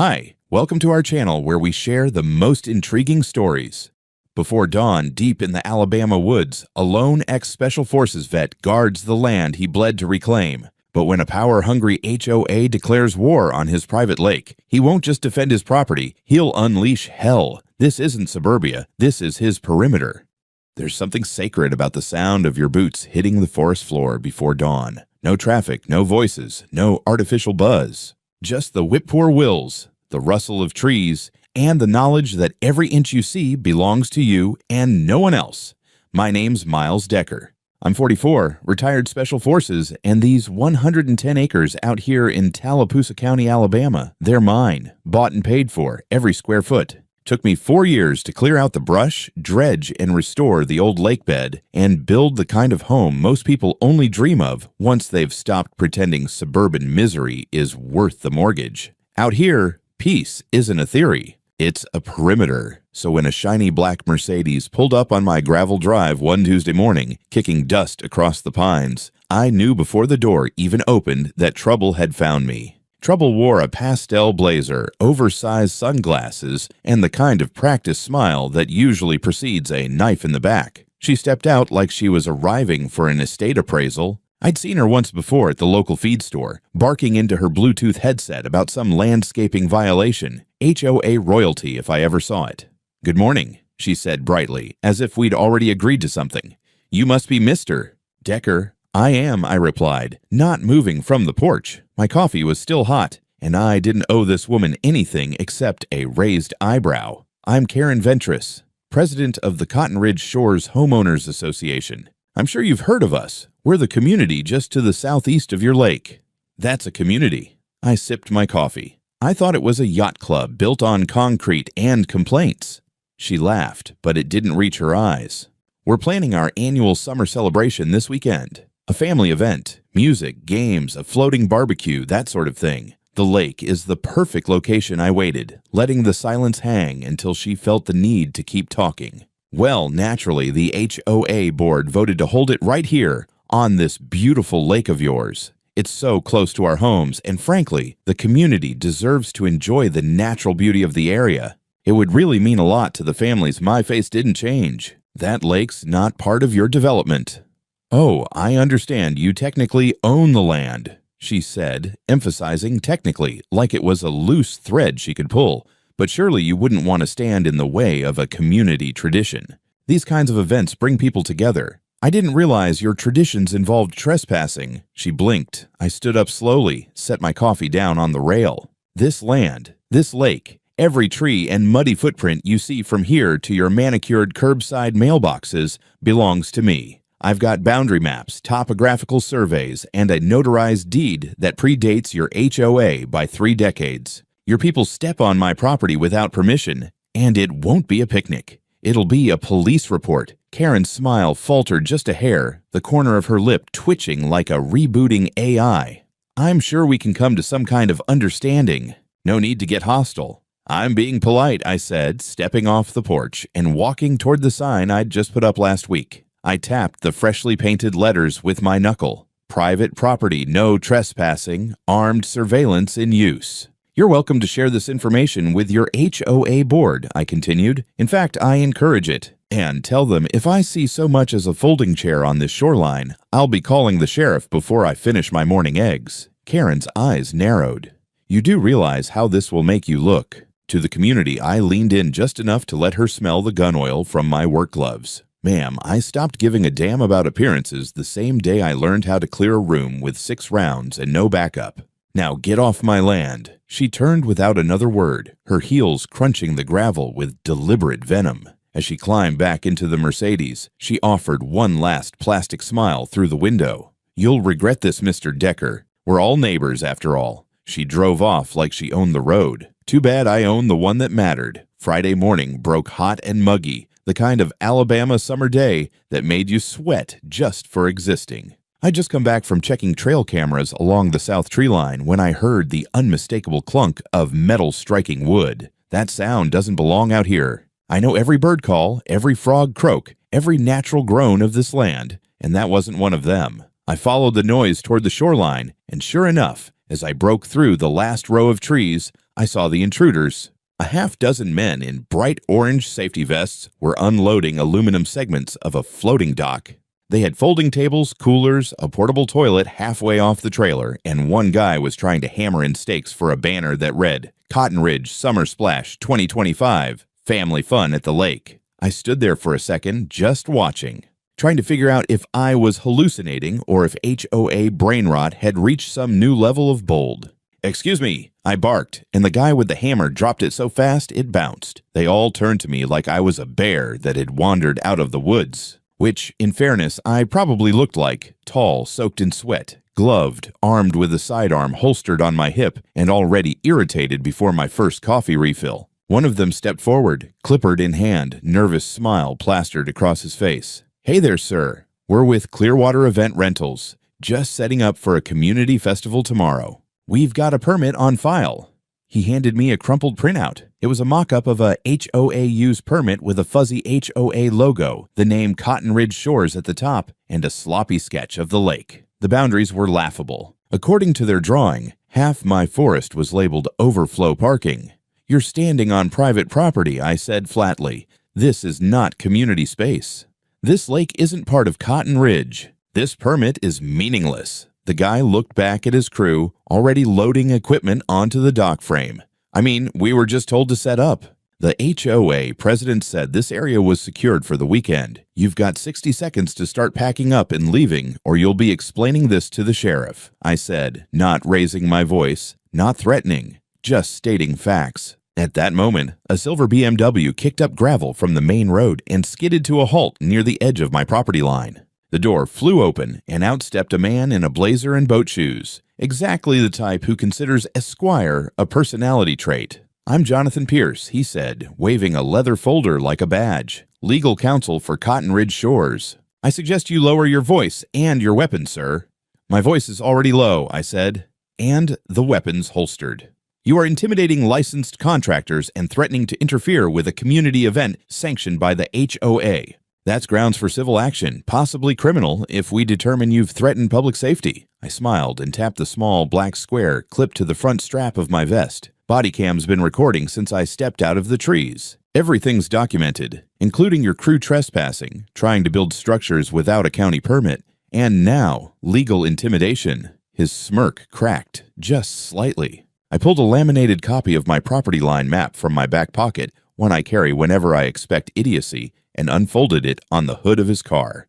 Hi, welcome to our channel where we share the most intriguing stories. Before dawn, deep in the Alabama woods, a lone ex-Special Forces vet guards the land he bled to reclaim. But when a power-hungry HOA declares war on his private lake, he won't just defend his property, he'll unleash hell. This isn't suburbia, this is his perimeter. There's something sacred about the sound of your boots hitting the forest floor before dawn. No traffic, no voices, no artificial buzz. Just the whip-poor-wills, the rustle of trees, and the knowledge that every inch you see belongs to you and no one else. My name's Miles Decker. I'm 44, retired Special Forces, and these 110 acres out here in Tallapoosa County, Alabama, they're mine, bought and paid for, every square foot. Took me 4 years to clear out the brush, dredge, and restore the old lake bed, and build the kind of home most people only dream of once they've stopped pretending suburban misery is worth the mortgage. Out here, peace isn't a theory, it's a perimeter. So when a shiny black Mercedes pulled up on my gravel drive one Tuesday morning, kicking dust across the pines, I knew before the door even opened that trouble had found me. Trouble wore a pastel blazer, oversized sunglasses, and the kind of practiced smile that usually precedes a knife in the back. She stepped out like she was arriving for an estate appraisal. I'd seen her once before at the local feed store, barking into her Bluetooth headset about some landscaping violation. HOA royalty if I ever saw it. "Good morning," she said brightly, as if we'd already agreed to something. "You must be Mr. Decker." "I am," I replied, not moving from the porch. My coffee was still hot, and I didn't owe this woman anything except a raised eyebrow. "I'm Karen Ventris, president of the Cotton Ridge Shores Homeowners Association. I'm sure you've heard of us. We're the community just to the southeast of your lake." "That's a community." I sipped my coffee. "I thought it was a yacht club built on concrete and complaints." She laughed, but it didn't reach her eyes. "We're planning our annual summer celebration this weekend. A family event, music, games, a floating barbecue, that sort of thing. The lake is the perfect location." I waited, letting the silence hang until she felt the need to keep talking. "Well, naturally, the HOA board voted to hold it right here, on this beautiful lake of yours. It's so close to our homes, and frankly, the community deserves to enjoy the natural beauty of the area. It would really mean a lot to the families my face didn't change. That lake's not part of your development." "Oh, I understand you technically own the land," she said, emphasizing technically, like it was a loose thread she could pull. "But surely you wouldn't want to stand in the way of a community tradition. These kinds of events bring people together. I didn't realize your traditions involved trespassing." She blinked. I stood up slowly, set my coffee down on the rail. "This land, this lake, every tree and muddy footprint you see from here to your manicured curbside mailboxes belongs to me. I've got boundary maps, topographical surveys, and a notarized deed that predates your HOA by 3 decades. Your people step on my property without permission, and it won't be a picnic. It'll be a police report." Karen's smile faltered just a hair, the corner of her lip twitching like a rebooting AI. "I'm sure we can come to some kind of understanding. No need to get hostile." "I'm being polite," I said, stepping off the porch and walking toward the sign I'd just put up last week. I tapped the freshly painted letters with my knuckle. "Private property, no trespassing, armed surveillance in use." "You're welcome to share this information with your HOA board," I continued. "In fact, I encourage it. And tell them if I see so much as a folding chair on this shoreline, I'll be calling the sheriff before I finish my morning eggs." Karen's eyes narrowed. "You do realize how this will make you look." To the community, I leaned in just enough to let her smell the gun oil from my work gloves. "Ma'am, I stopped giving a damn about appearances the same day I learned how to clear a room with 6 rounds and no backup. Now get off my land." She turned without another word, her heels crunching the gravel with deliberate venom. As she climbed back into the Mercedes, she offered one last plastic smile through the window. "You'll regret this, Mr. Decker. We're all neighbors after all." She drove off like she owned the road. Too bad I owned the one that mattered. Friday morning broke hot and muggy, the kind of Alabama summer day that made you sweat just for existing. I'd just come back from checking trail cameras along the south tree line when I heard the unmistakable clunk of metal striking wood. That sound doesn't belong out here. I know every bird call, every frog croak, every natural groan of this land, and that wasn't one of them. I followed the noise toward the shoreline, and sure enough, as I broke through the last row of trees, I saw the intruders. A half-dozen men in bright orange safety vests were unloading aluminum segments of a floating dock. They had folding tables, coolers, a portable toilet halfway off the trailer, and one guy was trying to hammer in stakes for a banner that read, "Cotton Ridge Summer Splash 2025, Family Fun at the Lake." I stood there for a second, just watching, trying to figure out if I was hallucinating or if HOA brain rot had reached some new level of bold. "Excuse me," I barked, and the guy with the hammer dropped it so fast it bounced. They all turned to me like I was a bear that had wandered out of the woods, which, in fairness, I probably looked like, tall, soaked in sweat, gloved, armed with a sidearm holstered on my hip, and already irritated before my first coffee refill. One of them stepped forward, clipboard in hand, nervous smile plastered across his face. "Hey there, sir. We're with Clearwater Event Rentals, just setting up for a community festival tomorrow. We've got a permit on file." He handed me a crumpled printout. It was a mock-up of a HOA use permit with a fuzzy HOA logo, the name Cotton Ridge Shores at the top, and a sloppy sketch of the lake. The boundaries were laughable. According to their drawing, half my forest was labeled overflow parking. "You're standing on private property," I said flatly. "This is not community space. This lake isn't part of Cotton Ridge. This permit is meaningless." The guy looked back at his crew, already loading equipment onto the dock frame. "I mean, we were just told to set up." The HOA president said this area was secured for the weekend. "You've got 60 seconds to start packing up and leaving, or you'll be explaining this to the sheriff," I said, not raising my voice, not threatening, just stating facts. At that moment, a silver BMW kicked up gravel from the main road and skidded to a halt near the edge of my property line. The door flew open, and out stepped a man in a blazer and boat shoes, exactly the type who considers esquire a personality trait. "I'm Jonathan Pierce," he said, waving a leather folder like a badge. "Legal counsel for Cotton Ridge Shores. I suggest you lower your voice and your weapon, sir." "My voice is already low," I said, and the weapons holstered. "You are intimidating licensed contractors and threatening to interfere with a community event sanctioned by the HOA. That's grounds for civil action, possibly criminal, if we determine you've threatened public safety." I smiled and tapped the small black square clipped to the front strap of my vest. "Bodycam's been recording since I stepped out of the trees. Everything's documented, including your crew trespassing, trying to build structures without a county permit, and now legal intimidation." His smirk cracked, just slightly. I pulled a laminated copy of my property line map from my back pocket, one I carry whenever I expect idiocy, and unfolded it on the hood of his car.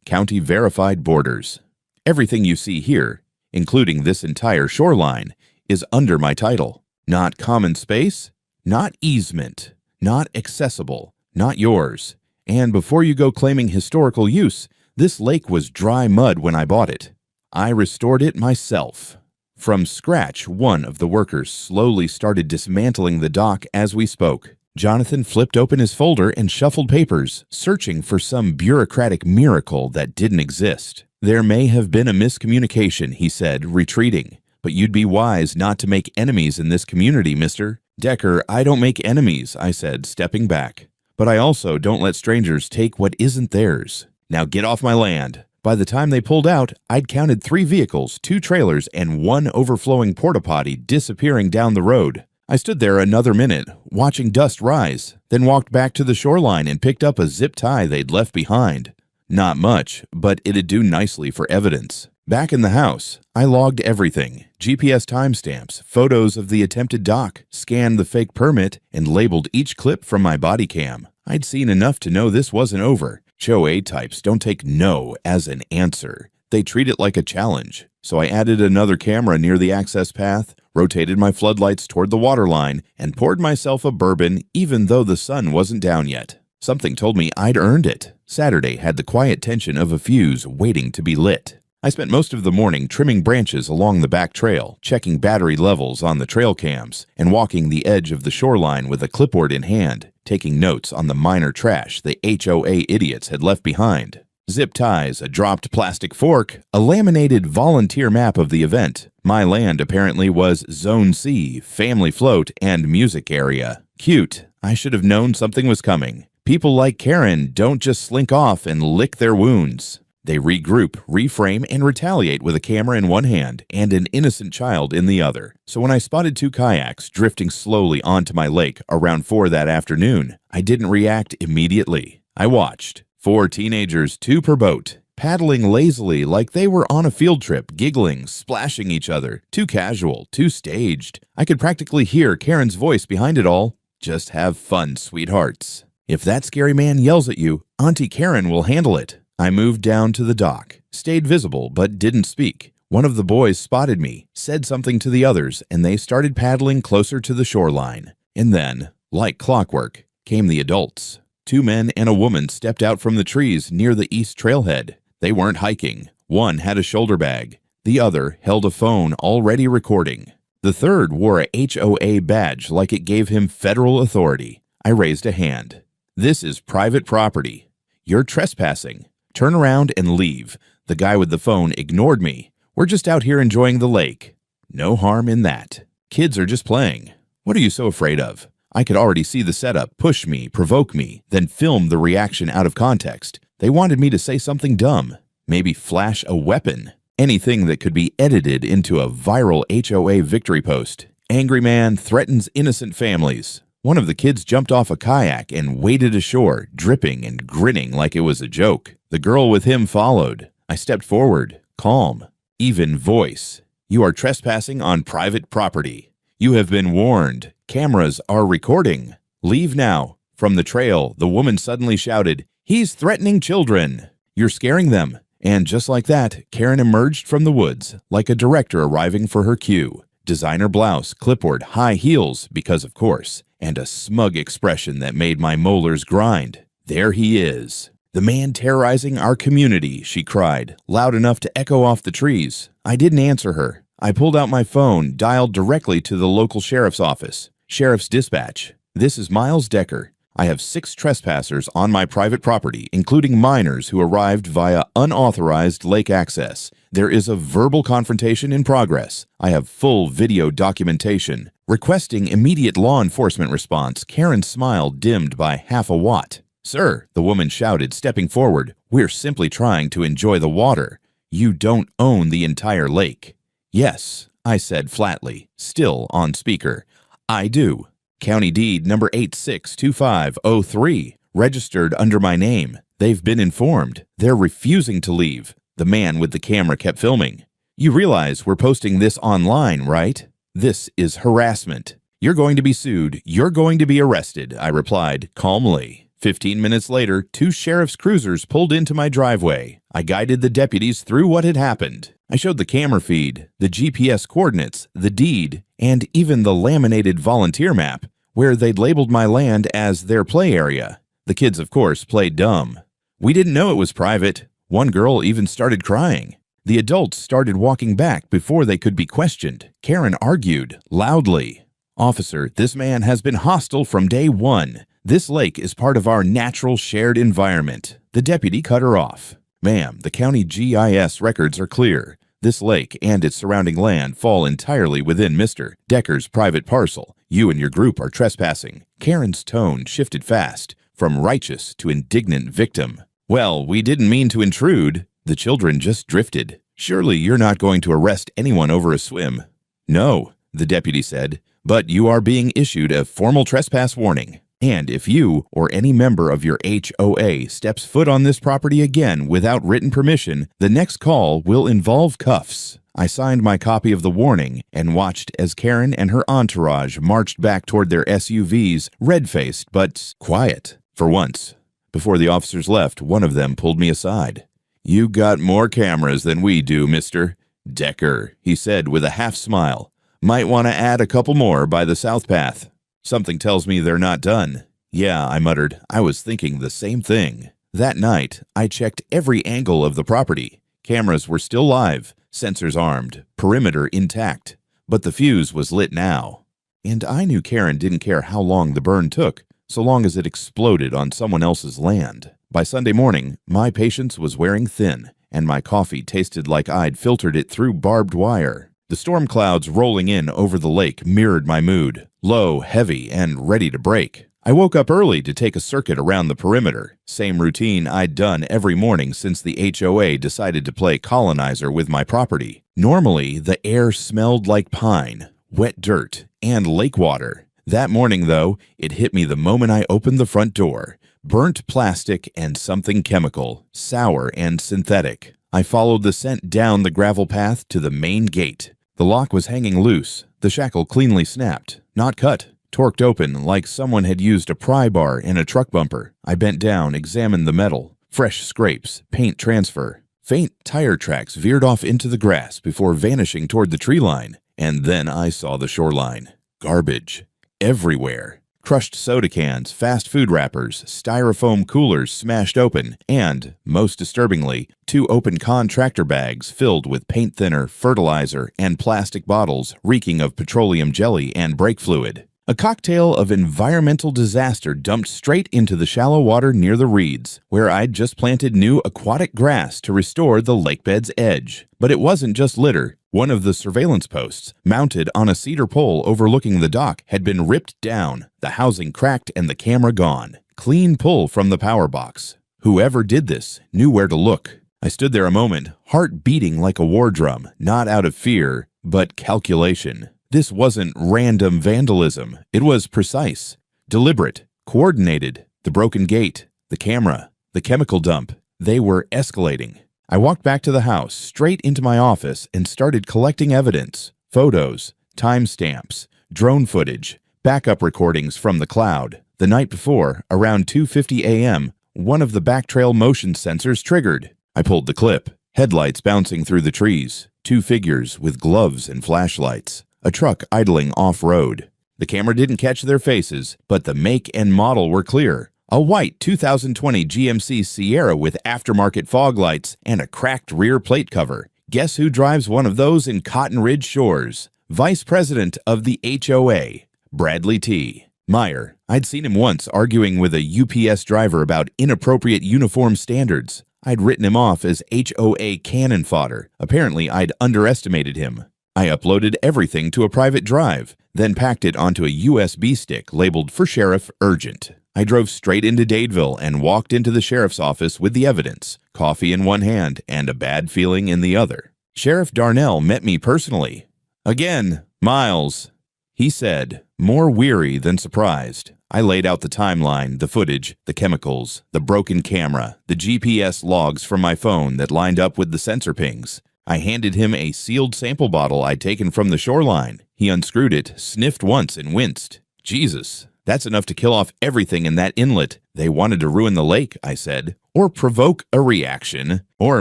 "County verified borders. Everything you see here, including this entire shoreline, is under my title. Not common space, not easement, not accessible, not yours. And before you go claiming historical use, this lake was dry mud when I bought it. I restored it myself." From scratch, one of the workers slowly started dismantling the dock as we spoke. Jonathan flipped open his folder and shuffled papers, searching for some bureaucratic miracle that didn't exist. "There may have been a miscommunication," he said, retreating. "But you'd be wise not to make enemies in this community, mister." "Decker, I don't make enemies," I said, stepping back. "But I also don't let strangers take what isn't theirs. Now get off my land." By the time they pulled out, I'd counted 3 vehicles, 2 trailers, and 1 overflowing porta-potty disappearing down the road. I stood there another minute, watching dust rise, then walked back to the shoreline and picked up a zip tie they'd left behind. Not much, but it'd do nicely for evidence. Back in the house, I logged everything, GPS timestamps, photos of the attempted dock, scanned the fake permit, and labeled each clip from my body cam. I'd seen enough to know this wasn't over. HOA types don't take no as an answer. They treat it like a challenge. So I added another camera near the access path, rotated my floodlights toward the waterline, and poured myself a bourbon even though the sun wasn't down yet. Something told me I'd earned it. Saturday had the quiet tension of a fuse waiting to be lit. I spent most of the morning trimming branches along the back trail, checking battery levels on the trail cams, and walking the edge of the shoreline with a clipboard in hand, taking notes on the minor trash the HOA idiots had left behind. Zip ties, a dropped plastic fork, a laminated volunteer map of the event. My land apparently was Zone C, family float, and music area. Cute. I should have known something was coming. People like Karen don't just slink off and lick their wounds. They regroup, reframe, and retaliate with a camera in one hand and an innocent child in the other. So when I spotted 2 kayaks drifting slowly onto my lake around 4 that afternoon, I didn't react immediately. I watched. 4 teenagers, 2 per boat, paddling lazily like they were on a field trip, giggling, splashing each other. Too casual, too staged. I could practically hear Karen's voice behind it all. Just have fun, sweethearts. If that scary man yells at you, Auntie Karen will handle it. I moved down to the dock, stayed visible but didn't speak. One of the boys spotted me, said something to the others, and they started paddling closer to the shoreline. And then, like clockwork, came the adults. 2 men and a woman stepped out from the trees near the east trailhead. They weren't hiking. One had a shoulder bag. The other held a phone already recording. The third wore a HOA badge like it gave him federal authority. I raised a hand. This is private property. You're trespassing. Turn around and leave. The guy with the phone ignored me. We're just out here enjoying the lake. No harm in that. Kids are just playing. What are you so afraid of? I could already see the setup push me, provoke me, then film the reaction out of context. They wanted me to say something dumb. Maybe flash a weapon. Anything that could be edited into a viral HOA victory post. Angry man threatens innocent families. One of the kids jumped off a kayak and waded ashore, dripping and grinning like it was a joke. The girl with him followed. I stepped forward, calm, even voice. You are trespassing on private property. You have been warned. Cameras are recording. Leave now. From the trail, the woman suddenly shouted, "He's threatening children." You're scaring them. And just like that, Karen emerged from the woods, like a director arriving for her cue. Designer blouse, clipboard, high heels, because of course, and a smug expression that made my molars grind. There he is. The man terrorizing our community, she cried, loud enough to echo off the trees. I didn't answer her. I pulled out my phone, dialed directly to the local sheriff's office. Sheriff's dispatch. This is Miles Decker. I have 6 trespassers on my private property, including minors who arrived via unauthorized lake access. There is a verbal confrontation in progress. I have full video documentation. Requesting immediate law enforcement response, Karen's smile dimmed by half a watt. Sir, the woman shouted, stepping forward, we're simply trying to enjoy the water. You don't own the entire lake. Yes, I said flatly, still on speaker. I do. County deed number 862503, registered under my name. They've been informed. They're refusing to leave. The man with the camera kept filming. You realize we're posting this online, right? This is harassment. You're going to be sued. You're going to be arrested, I replied calmly. 15 minutes later, 2 sheriff's cruisers pulled into my driveway. I guided the deputies through what had happened. I showed the camera feed, the GPS coordinates, the deed, and even the laminated volunteer map, where they'd labeled my land as their play area. The kids, of course, played dumb. We didn't know it was private. One girl even started crying. The adults started walking back before they could be questioned. Karen argued loudly. Officer, this man has been hostile from day one. This lake is part of our natural shared environment. The deputy cut her off. Ma'am, the county GIS records are clear. This lake and its surrounding land fall entirely within Mr. Decker's private parcel. You and your group are trespassing. Karen's tone shifted fast, from righteous to indignant victim. Well, we didn't mean to intrude. The children just drifted. Surely you're not going to arrest anyone over a swim. No, the deputy said, but you are being issued a formal trespass warning. And if you or any member of your HOA steps foot on this property again without written permission, the next call will involve cuffs. I signed my copy of the warning and watched as Karen and her entourage marched back toward their SUVs, red-faced but quiet, for once. Before the officers left, one of them pulled me aside. You got more cameras than we do, Mr. Decker, he said with a half-smile. Might want to add a couple more by the South Path. Something tells me they're not done. Yeah, I muttered. I was thinking the same thing. That night, I checked every angle of the property. Cameras were still live, sensors armed, perimeter intact. But the fuse was lit now. And I knew Karen didn't care how long the burn took, so long as it exploded on someone else's land. By Sunday morning, my patience was wearing thin, and my coffee tasted like I'd filtered it through barbed wire. The storm clouds rolling in over the lake mirrored my mood, low, heavy, and ready to break. I woke up early to take a circuit around the perimeter, same routine I'd done every morning since the HOA decided to play colonizer with my property. Normally, the air smelled like pine, wet dirt, and lake water. That morning, though, it hit me the moment I opened the front door. Burnt plastic and something chemical, sour and synthetic. I followed the scent down the gravel path to the main gate. The lock was hanging loose, the shackle cleanly snapped, not cut. Torqued open like someone had used a pry bar in a truck bumper. I bent down, examined the metal. Fresh scrapes, paint transfer. Faint tire tracks veered off into the grass before vanishing toward the tree line. And then I saw the shoreline. Garbage. Everywhere. Crushed soda cans, fast food wrappers, styrofoam coolers smashed open, and, most disturbingly, 2 open contractor bags filled with paint thinner, fertilizer, and plastic bottles reeking of petroleum jelly and brake fluid. A cocktail of environmental disaster dumped straight into the shallow water near the reeds, where I'd just planted new aquatic grass to restore the lakebed's edge. But it wasn't just litter. One of the surveillance posts, mounted on a cedar pole overlooking the dock, had been ripped down, the housing cracked and the camera gone. Clean pull from the power box. Whoever did this knew where to look. I stood there a moment, heart beating like a war drum, not out of fear, but calculation. This wasn't random vandalism. It was precise, deliberate, coordinated. The broken gate, the camera, the chemical dump. They were escalating. I walked back to the house, straight into my office, and started collecting evidence. Photos, timestamps, drone footage, backup recordings from the cloud. The night before, around 2:50 a.m., one of the backtrail motion sensors triggered. I pulled the clip. Headlights bouncing through the trees. 2 figures with gloves and flashlights. A truck idling off-road. The camera didn't catch their faces, but the make and model were clear. A white 2020 GMC Sierra with aftermarket fog lights and a cracked rear plate cover. Guess who drives one of those in Cotton Ridge Shores? Vice President of the HOA, Bradley T. Meyer. I'd seen him once arguing with a UPS driver about inappropriate uniform standards. I'd written him off as HOA cannon fodder. Apparently, I'd underestimated him. I uploaded everything to a private drive, then packed it onto a USB stick labeled for Sheriff Urgent. I drove straight into Dadeville and walked into the sheriff's office with the evidence, coffee in one hand and a bad feeling in the other. Sheriff Darnell met me personally. "Again, Miles," he said, more weary than surprised. I laid out the timeline, the footage, the chemicals, the broken camera, the GPS logs from my phone that lined up with the sensor pings. I handed him a sealed sample bottle I'd taken from the shoreline. He unscrewed it, sniffed once, and winced. "Jesus, that's enough to kill off everything in that inlet. They wanted to ruin the lake," I said, "or provoke a reaction. Or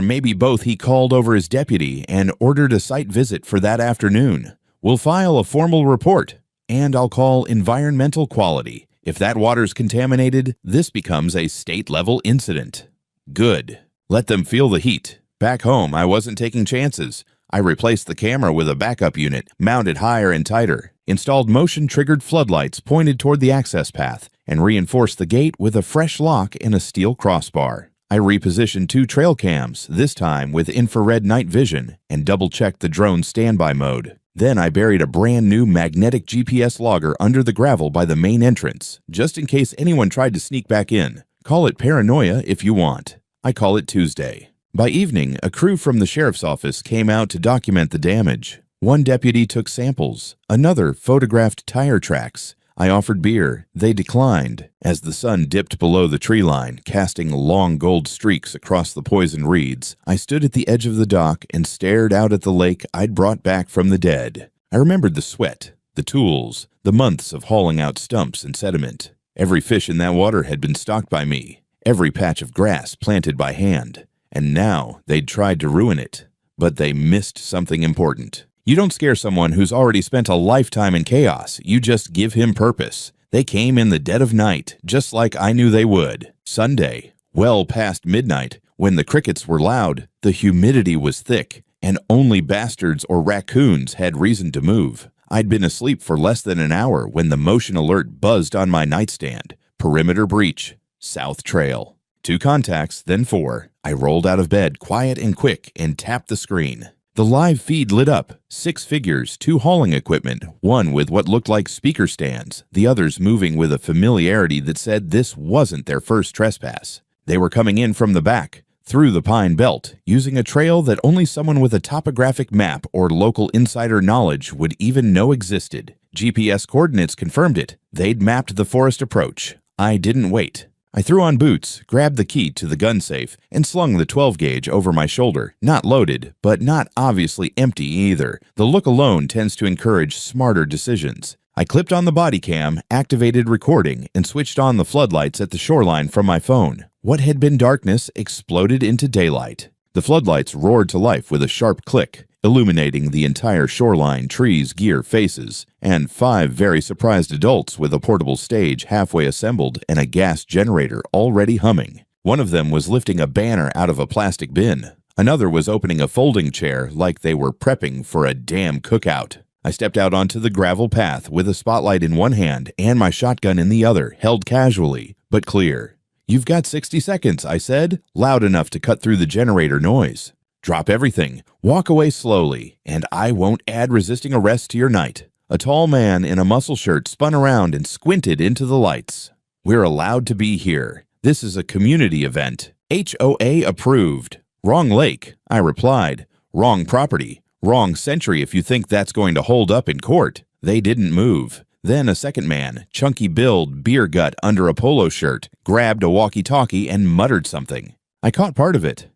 maybe both." He called over his deputy and ordered a site visit for that afternoon. "We'll file a formal report, and I'll call environmental quality. If that water's contaminated, this becomes a state-level incident." Good. Let them feel the heat. Back home, I wasn't taking chances. I replaced the camera with a backup unit, mounted higher and tighter, installed motion-triggered floodlights pointed toward the access path, and reinforced the gate with a fresh lock and a steel crossbar. I repositioned 2 trail cams, this time with infrared night vision, and double-checked the drone's standby mode. Then I buried a brand new magnetic GPS logger under the gravel by the main entrance, just in case anyone tried to sneak back in. Call it paranoia if you want. I call it Tuesday. By evening, a crew from the sheriff's office came out to document the damage. One deputy took samples. Another photographed tire tracks. I offered beer. They declined. As the sun dipped below the tree line, casting long gold streaks across the poisoned reeds, I stood at the edge of the dock and stared out at the lake I'd brought back from the dead. I remembered the sweat, the tools, the months of hauling out stumps and sediment. Every fish in that water had been stalked by me. Every patch of grass planted by hand. And now they'd tried to ruin it. But they missed something important. You don't scare someone who's already spent a lifetime in chaos. You just give him purpose. They came in the dead of night, just like I knew they would. Sunday, well past midnight, when the crickets were loud, the humidity was thick, and only bastards or raccoons had reason to move. I'd been asleep for less than an hour when the motion alert buzzed on my nightstand. Perimeter breach. South Trail. 2 contacts, then 4. I rolled out of bed, quiet and quick, and tapped the screen. The live feed lit up. 6 figures, 2 hauling equipment, one with what looked like speaker stands, the others moving with a familiarity that said this wasn't their first trespass. They were coming in from the back, through the Pine Belt, using a trail that only someone with a topographic map or local insider knowledge would even know existed. GPS coordinates confirmed it. They'd mapped the forest approach. I didn't wait. I threw on boots, grabbed the key to the gun safe, and slung the 12-gauge over my shoulder. Not loaded, but not obviously empty either. The look alone tends to encourage smarter decisions. I clipped on the body cam, activated recording, and switched on the floodlights at the shoreline from my phone. What had been darkness exploded into daylight. The floodlights roared to life with a sharp click, illuminating the entire shoreline, trees, gear, faces, and 5 very surprised adults with a portable stage halfway assembled and a gas generator already humming. One of them was lifting a banner out of a plastic bin. Another was opening a folding chair like they were prepping for a damn cookout. I stepped out onto the gravel path with a spotlight in one hand and my shotgun in the other, held casually, but clear. "You've got 60 seconds, I said, loud enough to cut through the generator noise. "Drop everything, walk away slowly, and I won't add resisting arrest to your night." A tall man in a muscle shirt spun around and squinted into the lights. "We're allowed to be here. This is a community event. HOA approved." "Wrong lake," I replied. "Wrong property. Wrong century if you think that's going to hold up in court." They didn't move. Then a second man, chunky build, beer gut under a polo shirt, grabbed a walkie-talkie and muttered something. I caught part of it.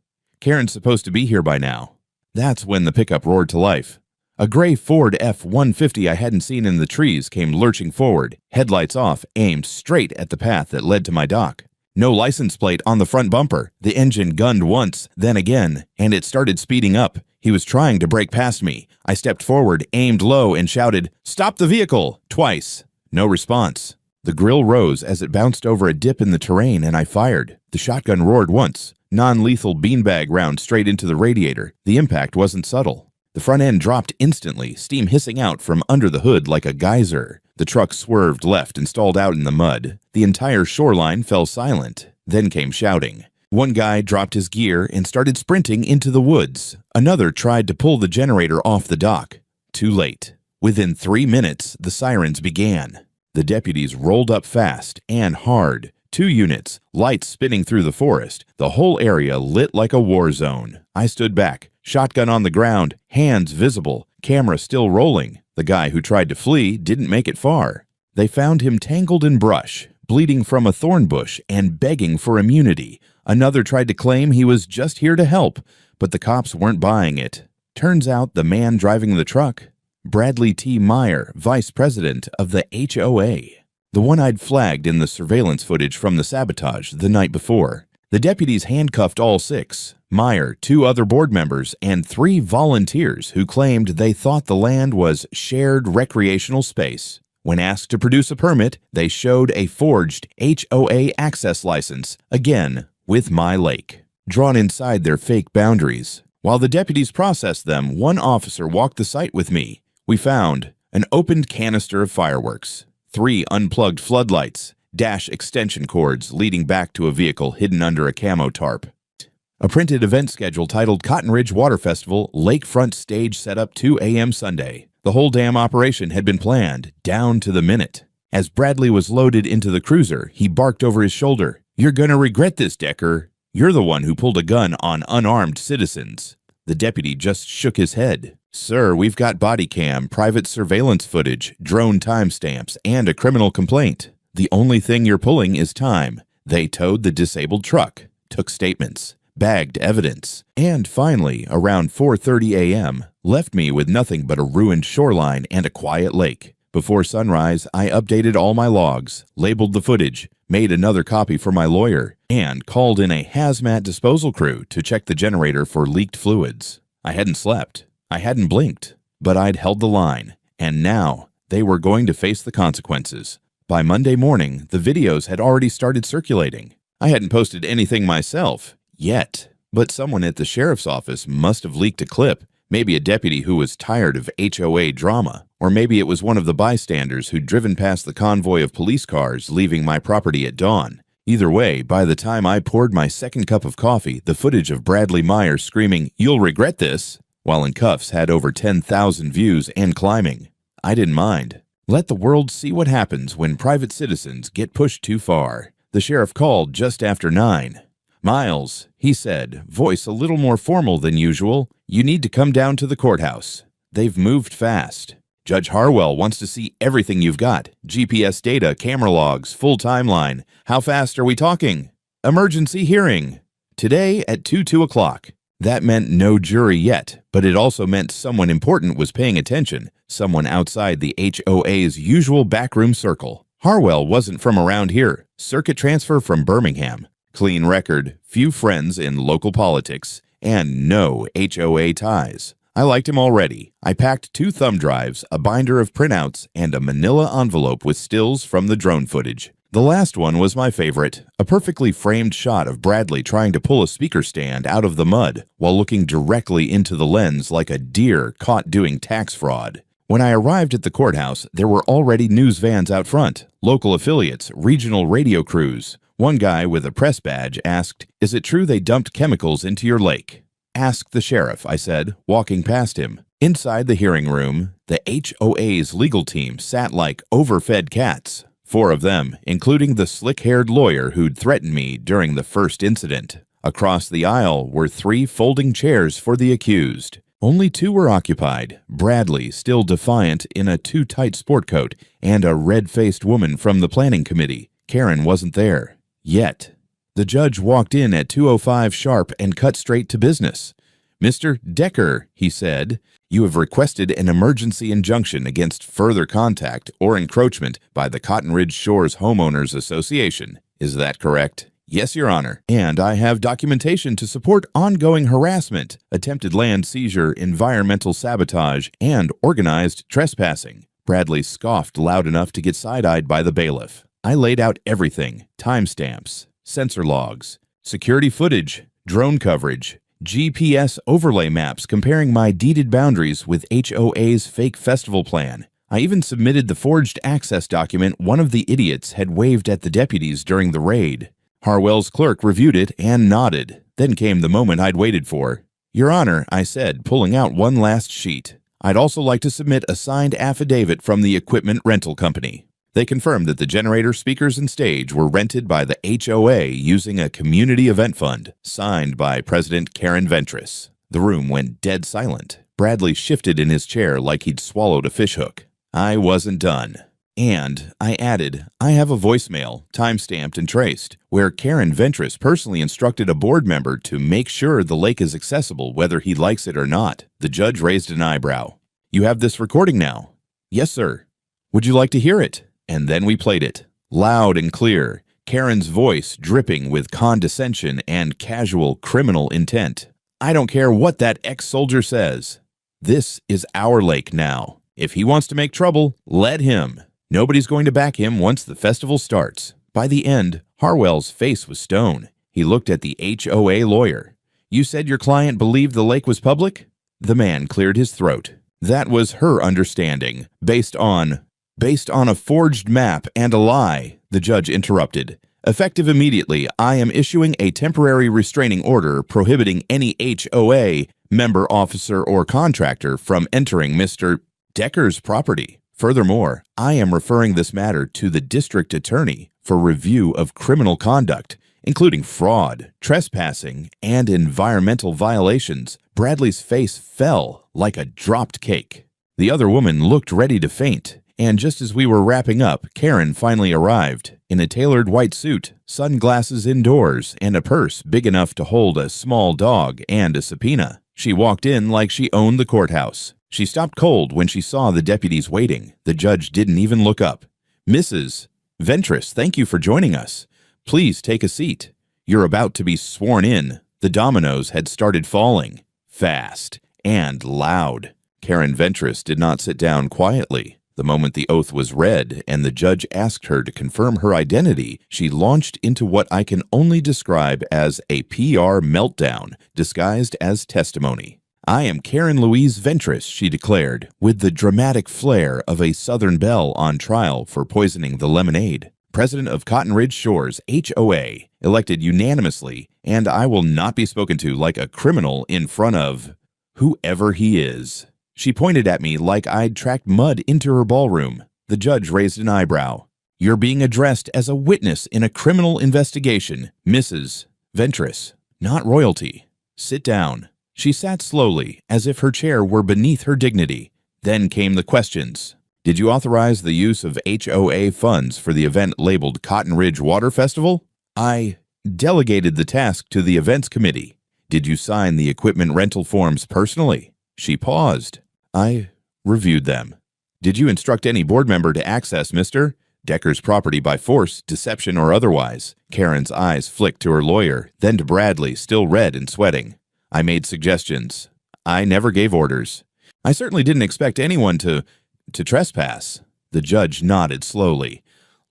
"Karen's supposed to be here by now." That's when the pickup roared to life. A gray Ford F-150 I hadn't seen in the trees came lurching forward, headlights off, aimed straight at the path that led to my dock. No license plate on the front bumper. The engine gunned once, then again, and it started speeding up. He was trying to brake past me. I stepped forward, aimed low, and shouted, "Stop the vehicle!" twice. No response. The grill rose as it bounced over a dip in the terrain, and I fired. The shotgun roared once. Non-lethal beanbag round straight into the radiator. The impact wasn't subtle. The front end dropped instantly, steam hissing out from under the hood like a geyser. The truck swerved left and stalled out in the mud. The entire shoreline fell silent. Then came shouting. One guy dropped his gear and started sprinting into the woods. Another tried to pull the generator off the dock. Too late. Within 3 minutes, the sirens began. The deputies rolled up fast and hard. 2 units, lights spinning through the forest, the whole area lit like a war zone. I stood back, shotgun on the ground, hands visible, camera still rolling. The guy who tried to flee didn't make it far. They found him tangled in brush, bleeding from a thorn bush and begging for immunity. Another tried to claim he was just here to help, but the cops weren't buying it. Turns out the man driving the truck, Bradley T. Meyer, vice president of the HOA. The one I'd flagged in the surveillance footage from the Sabotage the night before. The deputies handcuffed all 6, Meyer, 2 other board members, and 3 volunteers who claimed they thought the land was shared recreational space. When asked to produce a permit, they showed a forged HOA access license, again with My Lake, drawn inside their fake boundaries. While the deputies processed them, one officer walked the site with me. We found an opened canister of fireworks, 3 unplugged floodlights, dash extension cords leading back to a vehicle hidden under a camo tarp. A printed event schedule titled Cotton Ridge Water Festival, Lakefront Stage Setup 2 a.m. Sunday. The whole damn operation had been planned, down to the minute. As Bradley was loaded into the cruiser, he barked over his shoulder, "You're gonna regret this, Decker. You're the one who pulled a gun on unarmed citizens." The deputy just shook his head. "Sir, we've got body cam, private surveillance footage, drone timestamps, and a criminal complaint. The only thing you're pulling is time." They towed the disabled truck, took statements, bagged evidence, and finally, around 4:30 a.m., left me with nothing but a ruined shoreline and a quiet lake. Before sunrise, I updated all my logs, labeled the footage, made another copy for my lawyer, and called in a hazmat disposal crew to check the generator for leaked fluids. I hadn't slept. I hadn't blinked. But I'd held the line, and now they were going to face the consequences. By Monday morning, the videos had already started circulating. I hadn't posted anything myself, yet, but someone at the sheriff's office must have leaked a clip. Maybe a deputy who was tired of HOA drama, or maybe it was one of the bystanders who'd driven past the convoy of police cars leaving my property at dawn. Either way, by the time I poured my second cup of coffee, the footage of Bradley Meyer screaming, "You'll regret this," while in cuffs had over 10,000 views and climbing. I didn't mind. Let the world see what happens when private citizens get pushed too far. The sheriff called just after 9. "Miles," he said, voice a little more formal than usual, "you need to come down to the courthouse. They've moved fast. Judge Harwell wants to see everything you've got. GPS data, camera logs, full timeline. How fast are we talking? Emergency hearing. Today at 2 o'clock. That meant no jury yet, but it also meant someone important was paying attention, someone outside the HOA's usual backroom circle. Harwell wasn't from around here. Circuit transfer from Birmingham. Clean record, few friends in local politics, and no HOA ties. I liked him already. I packed 2 thumb drives, a binder of printouts, and a manila envelope with stills from the drone footage. The last one was my favorite, a perfectly framed shot of Bradley trying to pull a speaker stand out of the mud while looking directly into the lens like a deer caught doing tax fraud. When I arrived at the courthouse, there were already news vans out front, local affiliates, regional radio crews. One guy with a press badge asked, "Is it true they dumped chemicals into your lake?" "Ask the sheriff," I said, walking past him. Inside the hearing room, the HOA's legal team sat like overfed cats. 4 of them, including the slick-haired lawyer who'd threatened me during the first incident. Across the aisle were 3 folding chairs for the accused. Only 2 were occupied, Bradley still defiant in a too-tight sport coat, and a red-faced woman from the planning committee. Karen wasn't there. Yet. The judge walked in at 2:05 sharp and cut straight to business. "Mr. Decker," he said, "you have requested an emergency injunction against further contact or encroachment by the Cotton Ridge Shores Homeowners Association. Is that correct?" "Yes, Your Honor, and I have documentation to support ongoing harassment, attempted land seizure, environmental sabotage, and organized trespassing." Bradley scoffed loud enough to get side-eyed by the bailiff. I laid out everything: timestamps, sensor logs, security footage, drone coverage, GPS overlay maps comparing my deeded boundaries with HOA's fake festival plan. I even submitted the forged access document one of the idiots had waved at the deputies during the raid. Harwell's clerk reviewed it and nodded. Then came the moment I'd waited for. "Your Honor," I said, pulling out one last sheet, "I'd also like to submit a signed affidavit from the equipment rental company." They confirmed that the generator, speakers, and stage were rented by the HOA using a community event fund, signed by President Karen Ventris. The room went dead silent. Bradley shifted in his chair like he'd swallowed a fishhook. I wasn't done. And I added, I have a voicemail, time-stamped and traced, where Karen Ventris personally instructed a board member to make sure the lake is accessible whether he likes it or not. The judge raised an eyebrow. "You have this recording now?" "Yes, sir." "Would you like to hear it?" And then we played it. Loud and clear, Karen's voice dripping with condescension and casual criminal intent. "I don't care what that ex-soldier says. This is our lake now. If he wants to make trouble, let him. Nobody's going to back him once the festival starts." By the end, Harwell's face was stone. He looked at the HOA lawyer. "You said your client believed the lake was public?" The man cleared his throat. "That was her understanding, based on a forged map and a lie," the judge interrupted. "Effective immediately, I am issuing a temporary restraining order prohibiting any HOA member, officer, or contractor from entering Mr. Decker's property. Furthermore, I am referring this matter to the district attorney for review of criminal conduct, including fraud, trespassing, and environmental violations." Bradley's face fell like a dropped cake. The other woman looked ready to faint. And just as we were wrapping up, Karen finally arrived, in a tailored white suit, sunglasses indoors, and a purse big enough to hold a small dog and a subpoena. She walked in like she owned the courthouse. She stopped cold when she saw the deputies waiting. The judge didn't even look up. "Mrs. Ventris, thank you for joining us. Please take a seat. You're about to be sworn in." The dominoes had started falling, fast and loud. Karen Ventris did not sit down quietly. The moment the oath was read and the judge asked her to confirm her identity, she launched into what I can only describe as a PR meltdown disguised as testimony. "I am Karen Louise Ventris," she declared, with the dramatic flair of a Southern belle on trial for poisoning the lemonade. "President of Cotton Ridge Shores, HOA, elected unanimously, and I will not be spoken to like a criminal in front of—" whoever he is." She pointed at me like I'd tracked mud into her ballroom. The judge raised an eyebrow. "You're being addressed as a witness in a criminal investigation, Mrs. Ventris, not royalty. Sit down." She sat slowly, as if her chair were beneath her dignity. Then came the questions. "Did you authorize the use of HOA funds for the event labeled Cotton Ridge Water Festival?" "I delegated the task to the events committee." "Did you sign the equipment rental forms personally?" She paused. "I reviewed them." "Did you instruct any board member to access Mr. Decker's property by force, deception, or otherwise?" Karen's eyes flicked to her lawyer, then to Bradley, still red and sweating. "I made suggestions. I never gave orders. I certainly didn't expect anyone to trespass." The judge nodded slowly.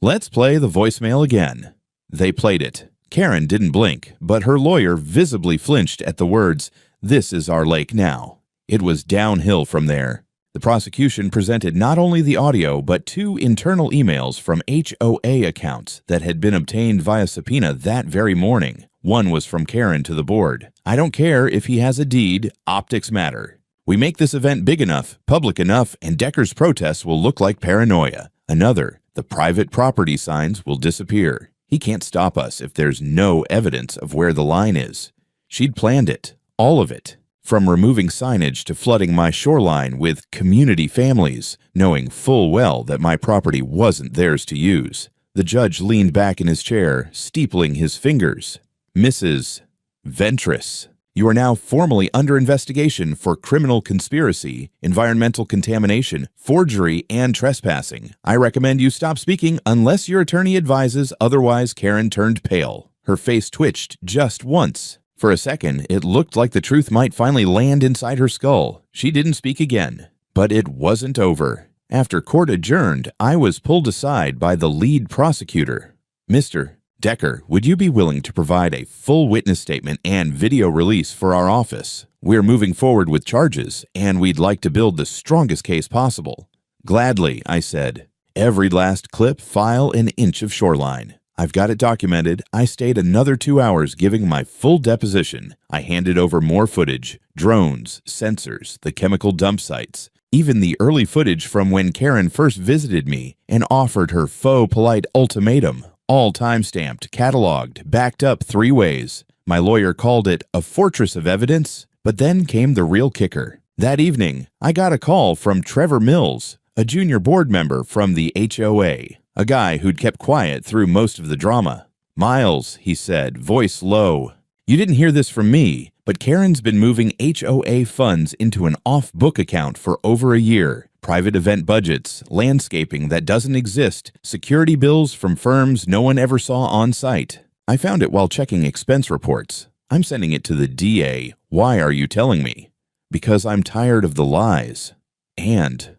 "Let's play the voicemail again." They played it. Karen didn't blink, but her lawyer visibly flinched at the words, "This is our lake now." It was downhill from there. The prosecution presented not only the audio, but 2 internal emails from HOA accounts that had been obtained via subpoena that very morning. One was from Karen to the board. "I don't care if he has a deed, optics matter. We make this event big enough, public enough, and Decker's protests will look like paranoia." Another, "The private property signs will disappear. He can't stop us if there's no evidence of where the line is." She'd planned it, all of it. From removing signage to flooding my shoreline with community families, knowing full well that my property wasn't theirs to use. The judge leaned back in his chair, steepling his fingers. "Mrs. Ventris, you are now formally under investigation for criminal conspiracy, environmental contamination, forgery, and trespassing. I recommend you stop speaking unless your attorney advises otherwise." Karen turned pale. Her face twitched just once. For a second, it looked like the truth might finally land inside her skull. She didn't speak again. But it wasn't over. After court adjourned, I was pulled aside by the lead prosecutor. "Mr. Decker, would you be willing to provide a full witness statement and video release for our office? We're moving forward with charges, and we'd like to build the strongest case possible." "Gladly," I said. "Every last clip, file, and inch of shoreline. I've got it documented." I stayed another 2 hours giving my full deposition. I handed over more footage, drones, sensors, the chemical dump sites, even the early footage from when Karen first visited me and offered her faux polite ultimatum, all time-stamped, cataloged, backed up 3 ways. My lawyer called it a fortress of evidence, but then came the real kicker. That evening, I got a call from Trevor Mills, a junior board member from the HOA. A guy who'd kept quiet through most of the drama. "Miles," he said, voice low. "You didn't hear this from me, but Karen's been moving HOA funds into an off-book account for over a year. Private event budgets, landscaping that doesn't exist, security bills from firms no one ever saw on site. I found it while checking expense reports. I'm sending it to the DA. Why are you telling me?" "Because I'm tired of the lies. And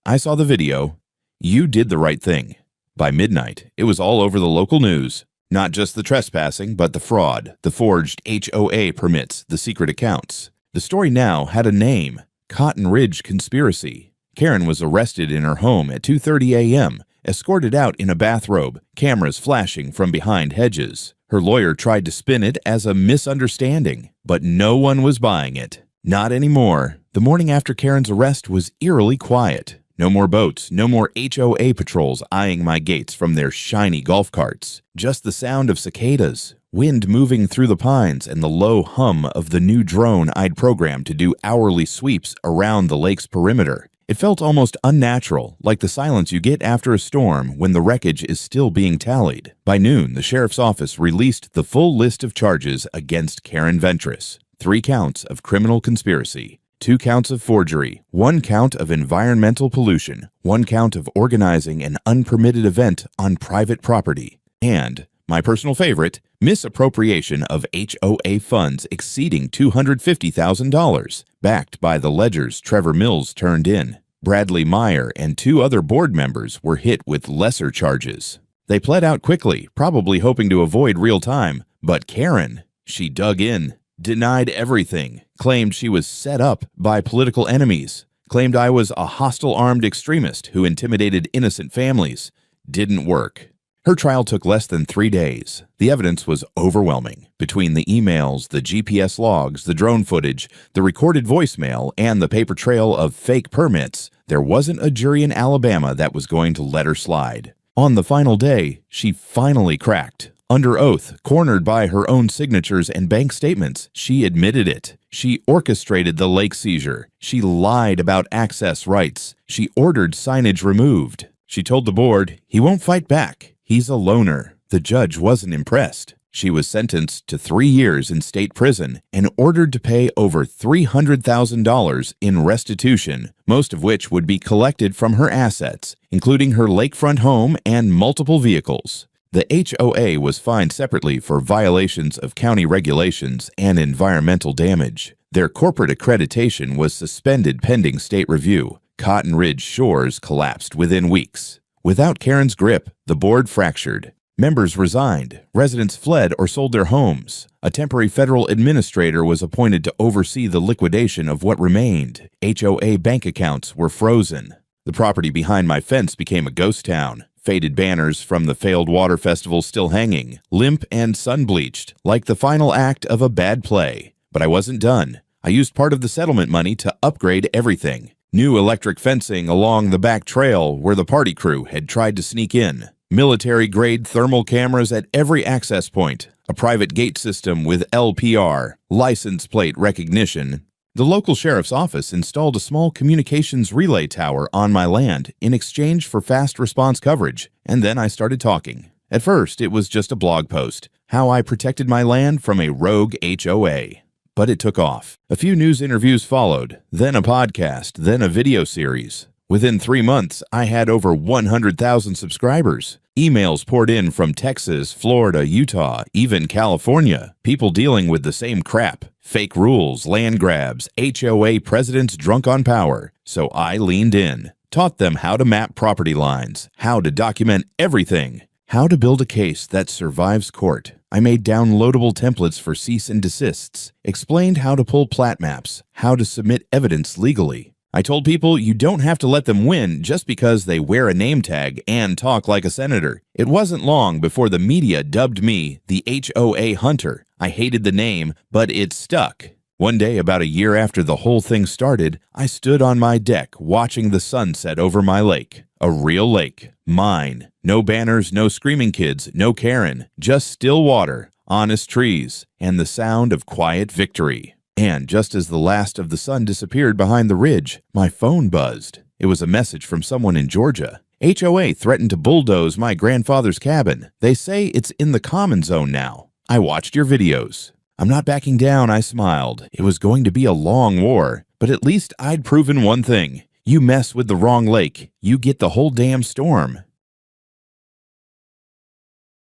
I saw the video. You did the right thing." By midnight, it was all over the local news. Not just the trespassing, but the fraud, the forged HOA permits, the secret accounts. The story now had a name: Cotton Ridge Conspiracy. Karen was arrested in her home at 2:30 a.m., escorted out in a bathrobe, cameras flashing from behind hedges. Her lawyer tried to spin it as a misunderstanding, but no one was buying it. Not anymore. The morning after Karen's arrest was eerily quiet. No more boats, no more HOA patrols eyeing my gates from their shiny golf carts. Just the sound of cicadas, wind moving through the pines, and the low hum of the new drone I'd programmed to do hourly sweeps around the lake's perimeter. It felt almost unnatural, like the silence you get after a storm when the wreckage is still being tallied. By noon, the sheriff's office released the full list of charges against Karen Ventris. 3 counts of criminal conspiracy. 2 counts of forgery, 1 count of environmental pollution, 1 count of organizing an unpermitted event on private property, and, my personal favorite, misappropriation of HOA funds exceeding $250,000, backed by the ledgers Trevor Mills turned in. Bradley Meyer and 2 other board members were hit with lesser charges. They pled out quickly, probably hoping to avoid real time, but Karen, she dug in. Denied everything, claimed she was set up by political enemies, claimed I was a hostile armed extremist who intimidated innocent families. Didn't work. Her trial took less than 3 days. The evidence was overwhelming. Between the emails, the GPS logs, the drone footage, the recorded voicemail, and the paper trail of fake permits, there wasn't a jury in Alabama that was going to let her slide. On the final day, she finally cracked. Under oath, cornered by her own signatures and bank statements, she admitted it. She orchestrated the lake seizure. She lied about access rights. She ordered signage removed. She told the board, "He won't fight back. He's a loner." The judge wasn't impressed. She was sentenced to 3 years in state prison and ordered to pay over $300,000 in restitution, most of which would be collected from her assets, including her lakefront home and multiple vehicles. The HOA was fined separately for violations of county regulations and environmental damage. Their corporate accreditation was suspended pending state review. Cotton Ridge Shores collapsed within weeks. Without Karen's grip, the board fractured. Members resigned, residents fled or sold their homes. A temporary federal administrator was appointed to oversee the liquidation of what remained. HOA bank accounts were frozen. The property behind my fence became a ghost town. Faded banners from the failed water festival still hanging, limp and sun-bleached, like the final act of a bad play. But I wasn't done. I used part of the settlement money to upgrade everything. New electric fencing along the back trail where the party crew had tried to sneak in. Military-grade thermal cameras at every access point. A private gate system with LPR, license plate recognition. The local sheriff's office installed a small communications relay tower on my land in exchange for fast response coverage, and then I started talking. At first, it was just a blog post, how I protected my land from a rogue HOA. But it took off. A few news interviews followed, then a podcast, then a video series. Within 3 months, I had over 100,000 subscribers. Emails poured in from Texas, Florida, Utah, even California. People dealing with the same crap. Fake rules, land grabs, HOA presidents drunk on power. So I leaned in, taught them how to map property lines, how to document everything, how to build a case that survives court. I made downloadable templates for cease and desists, explained how to pull plat maps, how to submit evidence legally. I told people you don't have to let them win just because they wear a name tag and talk like a senator. It wasn't long before the media dubbed me the HOA hunter. I hated the name, but it stuck. One day, about a year after the whole thing started, I stood on my deck watching the sun set over my lake. A real lake. Mine. No banners, no screaming kids, no Karen. Just still water, honest trees, and the sound of quiet victory. And just as the last of the sun disappeared behind the ridge, my phone buzzed. It was a message from someone in Georgia. HOA threatened to bulldoze my grandfather's cabin. They say it's in the common zone now. I watched your videos. I'm not backing down, I smiled. It was going to be a long war, but at least I'd proven one thing. You mess with the wrong lake, you get the whole damn storm.